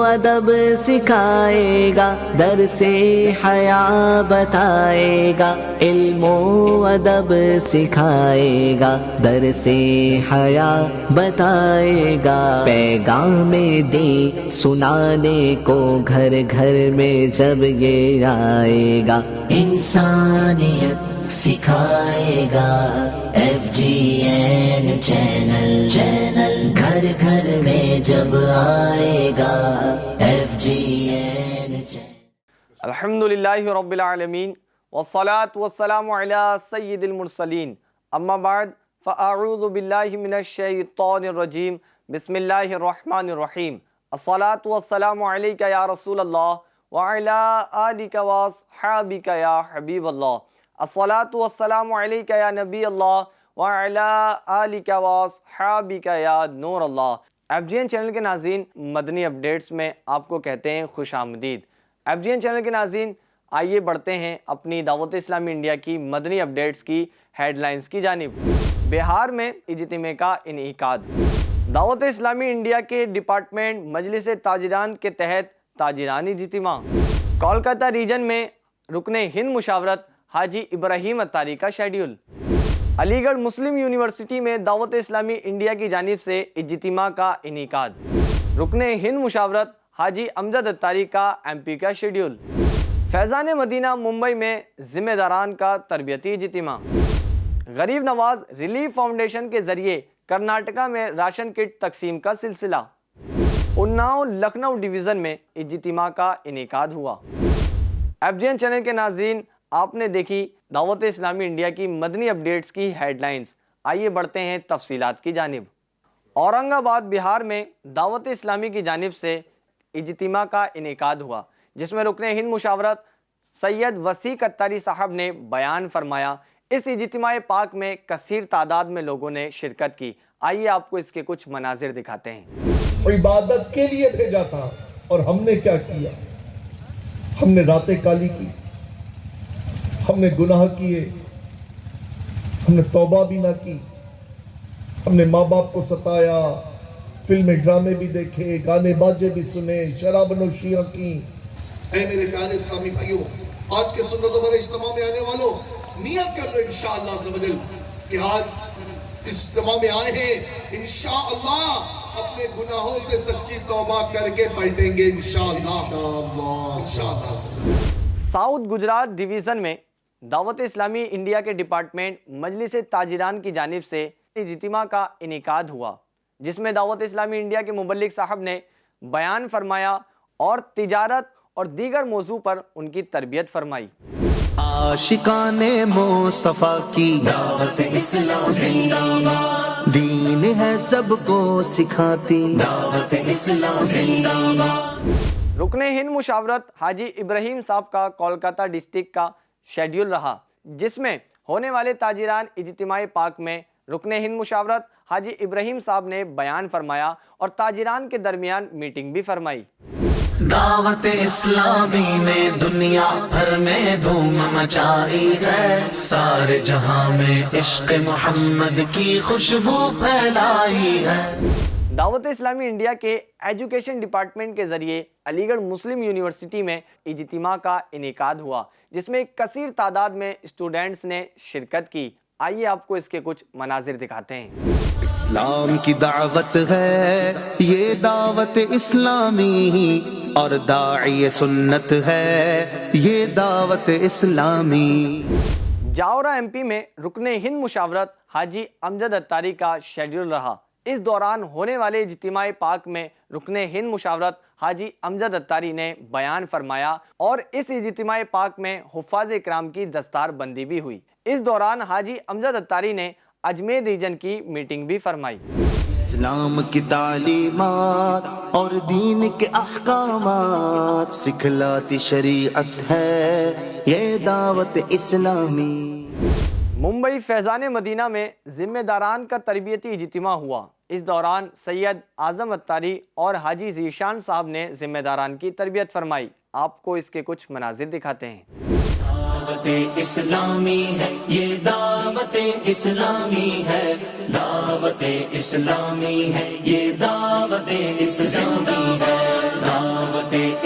ادب سکھائے گا، درس حیا بتائے گا، علم و ادب سکھائے گا، درس حیا بتائے گا، پیغام دین سنانے کو گھر گھر میں جب یہ آئے گا، انسانیت سکھائے گا، FGN چینل گھر گھر میں جب آئے گا، FGN چینل۔ الحمدللہ رب العالمین والصلاة والسلام علی سید المرسلین، اما بعد فاعوذ باللہ من الشیطان الرجیم، بسم اللہ الرحمن الرحیم، الصلاة والسلام علیک یا رسول اللہ وعلی آلک واصحابک یا حبیب اللہ، الصلاة والسلام علیک یا نبی اللہ وعلی آلک واصحابک یا نور اللہ۔ FGN چینل کے ناظرین، مدنی اپڈیٹس میں آپ کو کہتے ہیں خوش آمدید۔ FGN چینل کے ناظرین، آئیے بڑھتے ہیں اپنی دعوت اسلامی انڈیا کی مدنی اپڈیٹس کی ہیڈ لائنز کی جانب۔ بہار میں اجتماع کا انعقاد۔ دعوت اسلامی انڈیا کے ڈپارٹمنٹ مجلس تاجران کے تحت تاجرانی اجتماع۔ کولکاتہ ریجن میں رکن ہند مشاورت حاجی ابراہیم اتاری کا شیڈیول۔ علی گڑھ مسلم یونیورسٹی میں دعوت اسلامی انڈیا کی جانب سے اجتماع کا انعقاد۔ رکن ہند مشاورت حاجی امجد اتاری کا MP کا شیڈیول۔ فیضان مدینہ ممبئی میں ذمہ داران کا تربیتی اجتماع۔ غریب نواز ریلیف فاؤنڈیشن کے ذریعے کرناٹکا میں راشن کٹ تقسیم کا سلسلہ۔ اناؤ لکھنؤ ڈویژن میں اجتماع کا انعقاد ہوا۔ FGN چینل کے ناظرین، آپ نے دیکھی دعوت اسلامی انڈیا کی مدنی اپڈیٹس کی ہیڈ لائنز۔ آئیے بڑھتے ہیں تفصیلات کی جانب۔ اورنگ آباد بہار میں دعوت اسلامی کی جانب سے اجتماع کا انعقاد ہوا، جس میں رکن ہند مشاورت سید وسیق اتاری صاحب نے بیان فرمایا۔ اس اجتماع پاک میں کثیر تعداد میں لوگوں نے شرکت کی۔ آئیے آپ کو اس کے کچھ مناظر دکھاتے ہیں۔ عبادت کے لیے بھیجا تھا اور ہم نے کیا کیا؟ ہم نے راتیں کالی کی، ہم نے گناہ کیے، ہم نے توبہ بھی نہ کی، ہم نے ماں باپ کو ستایا، فلمیں ڈرامے بھی دیکھے، گانے باجے بھی سنے، شراب نوشیاں کی۔ اے میرے پیارے اسلامی بھائیوں، آج کے سنتوں پر اجتماع میں آنے والوں، نیت کر لو انشاءاللہ عز و جل کہ آج اجتماع میں آئے ہیں، انشاءاللہ اپنے گناہوں سے سچی توبہ کر کے پلٹیں گے انشاءاللہ۔ ساؤتھ گجرات ڈویژن میں دعوت اسلامی انڈیا کے ڈپارٹمنٹ مجلس تاجران کی جانب سے اجتماع کا انعقاد ہوا، جس میں دعوت اسلامی انڈیا کے مبلغ صاحب نے بیان فرمایا اور تجارت اور دیگر موضوع پر ان کی تربیت فرمائی۔ عاشقان مصطفیٰ کی دعوت اسلامی دین ہے سب کو سکھاتی، دعوت اسلامی۔ رکن ہند مشاورت حاجی ابراہیم صاحب کا کولکاتہ ڈسٹرکٹ کا شیڈیول رہا، جس میں ہونے والے تاجران اجتماع پاک میں رکن ہند مشاورت حاجی ابراہیم صاحب نے بیان فرمایا اور تاجران کے درمیان میٹنگ بھی فرمائی۔ دعوت اسلامی نے دنیا بھر میں دھوم مچائی ہے، سارے جہاں میں عشق محمد کی خوشبو پھیلائی ہے۔ دعوت اسلامی انڈیا کے ایجوکیشن ڈپارٹمنٹ کے ذریعے علی گڑھ مسلم یونیورسٹی میں اجتماع کا انعقاد ہوا، جس میں کثیر تعداد میں اسٹوڈنٹس نے شرکت کی۔ آئیے آپ کو اس کے کچھ مناظر دکھاتے ہیں۔ اسلام کی دعوت ہے یہ دعوت اسلامی، اور داعی سنت ہے یہ دعوت اسلامی۔ جاورا MP میں رکن ہند مشاورت حاجی امجد اتاری کا شیڈیول رہا۔ اس دوران ہونے والے اجتماع پاک میں رکن ہند مشاورت حاجی امجد اتاری نے بیان فرمایا اور اس اجتماع پاک میں حفاظ اکرام کی دستار بندی بھی ہوئی۔ اس دوران حاجی امجد اتاری نے اجمیر ریجن کی میٹنگ بھی فرمائی۔ اسلام کی تعلیمات اور دین کے احکامات سکھلاتی شریعت ہے یہ دعوت اسلامی۔ ممبئی فیضان مدینہ میں ذمہ داران کا تربیتی اجتماع ہوا۔ اس دوران سید اعظم اتاری اور حاجی ذیشان صاحب نے ذمہ داران کی تربیت فرمائی۔ آپ کو اس کے کچھ مناظر دکھاتے ہیں۔ دعوت اسلامی ہے یہ دعوت اسلامی ہے، دعوت اسلامی ہے یہ دعوت اسلامی ہے،